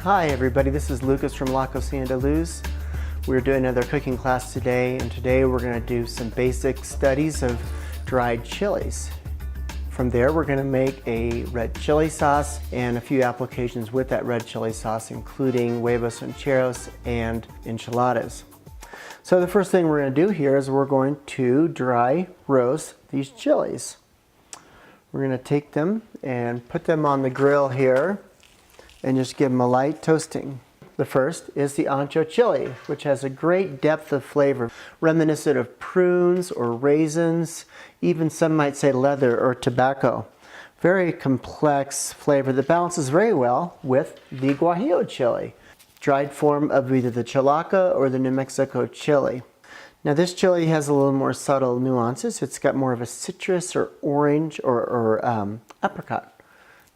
Hi everybody, this is Lucas from La Cocina De Luz. We're doing another cooking class today, and today we're going to do some basic studies of dried chilies. From there we're going to make a red chili sauce and a few applications with that red chili sauce, including huevos rancheros and enchiladas. So the first thing we're going to do here is we're going to dry roast these chilies. We're going to take them and put them on the grill here and just give them a light toasting. The first is the ancho chili, which has a great depth of flavor, reminiscent of prunes or raisins, even some might say leather or tobacco. Very complex flavor that balances very well with the guajillo chili, dried form of either the chilaca or the New Mexico chili. Now this chili has a little more subtle nuances. It's got more of a citrus or orange or apricot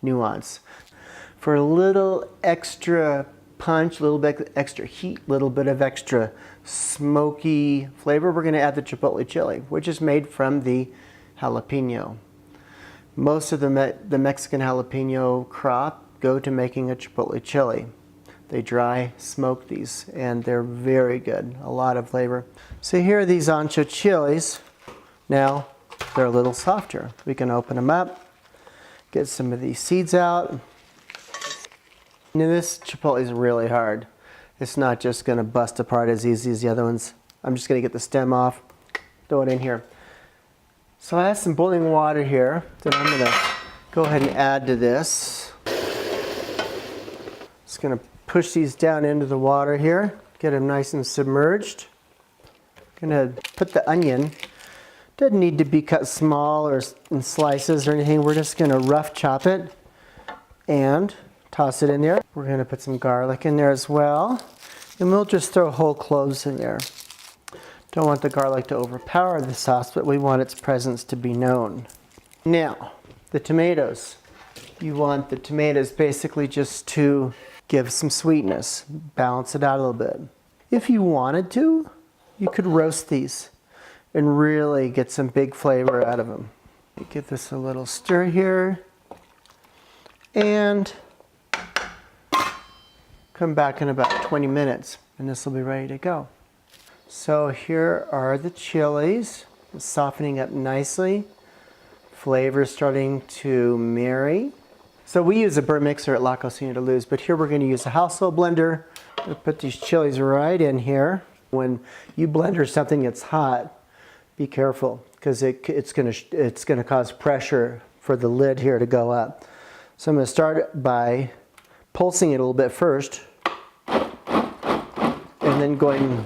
nuance. For a little extra punch, a little bit extra heat, a little bit of extra smoky flavor, we're going to add the chipotle chili, which is made from the jalapeno. Most of the Mexican jalapeno crop go to making a chipotle chili. They dry smoke these and they're very good, a lot of flavor. So here are these ancho chilies. Now they're a little softer. We can open them up, get some of these seeds out. Now this chipotle is really hard. It's not just going to bust apart as easy as the other ones. I'm just going to get the stem off, throw it in here. So I have some boiling water here that I'm going to go ahead and add to this. Just going to push these down into the water here, get them nice and submerged. Going to put the onion. Doesn't need to be cut small or in slices or anything. We're just going to rough chop it and toss it in there. We're going to put some garlic in there as well. And we'll just throw whole cloves in there. Don't want the garlic to overpower the sauce, but we want its presence to be known. Now, the tomatoes. You want the tomatoes basically just to give some sweetness, balance it out a little bit. If you wanted to, you could roast these and really get some big flavor out of them. Give this a little stir here. And come back in about 20 minutes and this will be ready to go. So here are the chilies, softening up nicely. Flavor starting to marry. So we use a burr mixer at La Cocina De Luz, but here we're going to use a household blender. We'll put these chilies right in here. When you blender something that's hot, be careful because it's going to cause pressure for the lid here to go up. So I'm going to start by pulsing it a little bit first, and then going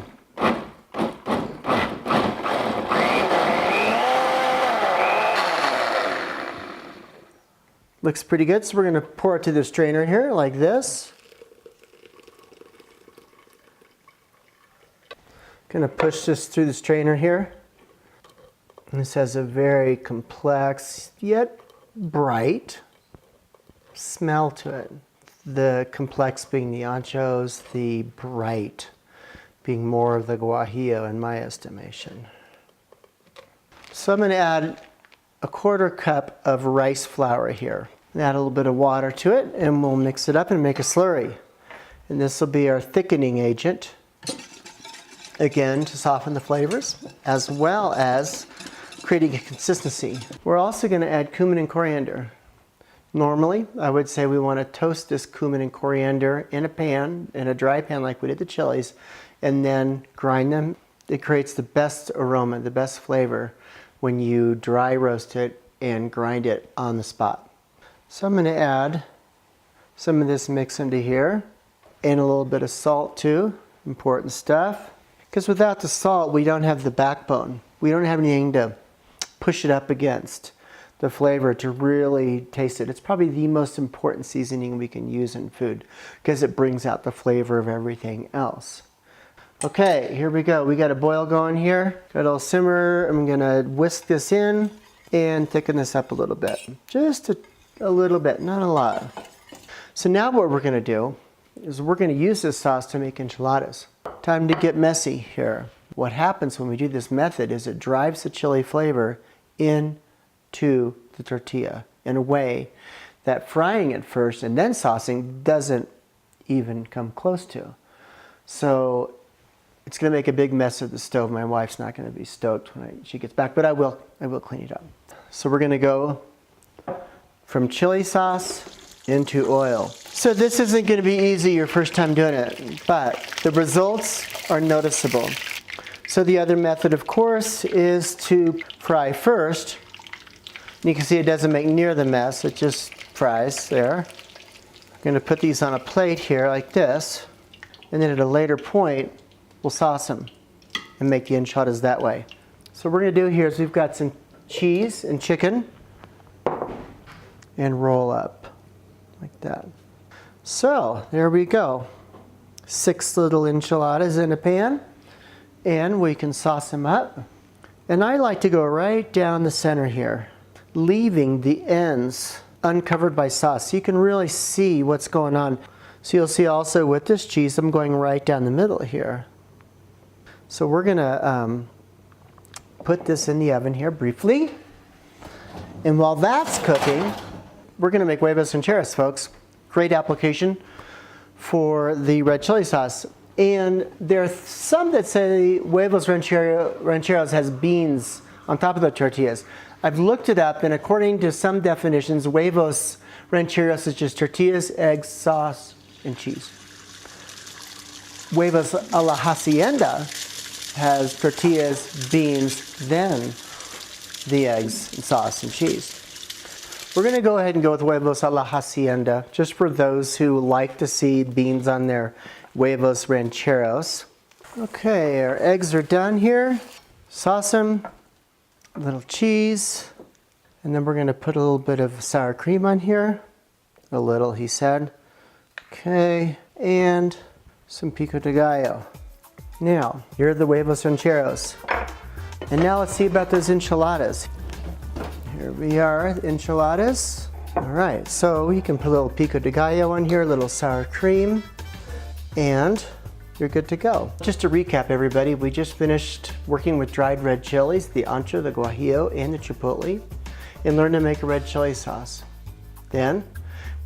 looks pretty good. So we're going to pour it to the strainer here like this. Going to push this through the strainer here. And this has a very complex yet bright smell to it. The complex being the anchos, the bright being more of the guajillo in my estimation. So I'm going to add a 1/4 cup of rice flour here. Add a little bit of water to it and we'll mix it up and make a slurry. And this will be our thickening agent, again to soften the flavors as well as creating a consistency. We're also going to add cumin and coriander. Normally, I would say we want to toast this cumin and coriander in a pan, in a dry pan like we did the chilies, and then grind them. It creates the best aroma, the best flavor when you dry roast it and grind it on the spot. So I'm going to add some of this mix into here and a little bit of salt too, important stuff. Because without the salt, we don't have the backbone. We don't have anything to push it up against the flavor to really taste it. It's probably the most important seasoning we can use in food because it brings out the flavor of everything else. Okay, here we go. We got a boil going here. Got a little simmer. I'm gonna whisk this in and thicken this up a little bit. Just a little bit, not a lot. So now what we're gonna do is we're gonna use this sauce to make enchiladas. Time to get messy here. What happens when we do this method is it drives the chili flavor into the tortilla in a way that frying it first and then saucing doesn't even come close to. So it's going to make a big mess of the stove. My wife's not going to be stoked when she gets back, but I will clean it up. So we're going to go from chili sauce into oil. So this isn't going to be easy your first time doing it, but the results are noticeable. So the other method, of course, is to fry first. You can see it doesn't make near the mess, it just fries there. I'm going to put these on a plate here like this, and then at a later point, we'll sauce them and make the enchiladas that way. So what we're going to do here is we've got some cheese and chicken and roll up like that. So there we go. 6 little enchiladas in a pan, and we can sauce them up. And I like to go right down the center here, leaving the ends uncovered by sauce so you can really see what's going on. So you'll see also with this cheese, I'm going right down the middle here. So we're gonna put this in the oven here briefly. And while that's cooking, we're gonna make huevos rancheros, folks. Great application for the red chili sauce. And there are some that say huevos rancheros has beans on top of the tortillas. I've looked it up, and according to some definitions, huevos rancheros is just tortillas, eggs, sauce, and cheese. Huevos a la hacienda has tortillas, beans, then the eggs, and sauce, and cheese. We're going to go ahead and go with huevos a la hacienda, just for those who like to see beans on their huevos rancheros. Okay, our eggs are done here. Sauce them, a little cheese, and then we're going to put a little bit of sour cream on here. A little, he said. Okay, and some pico de gallo. Now, here are the huevos rancheros. And now let's see about those enchiladas. Here we are, enchiladas. All right, so you can put a little pico de gallo on here, a little sour cream, and you're good to go. Just to recap, everybody, we just finished working with dried red chilies, the ancho, the guajillo, and the chipotle, and learned to make a red chili sauce. Then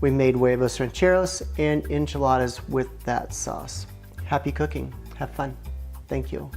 we made huevos rancheros and enchiladas with that sauce. Happy cooking. Have fun. Thank you.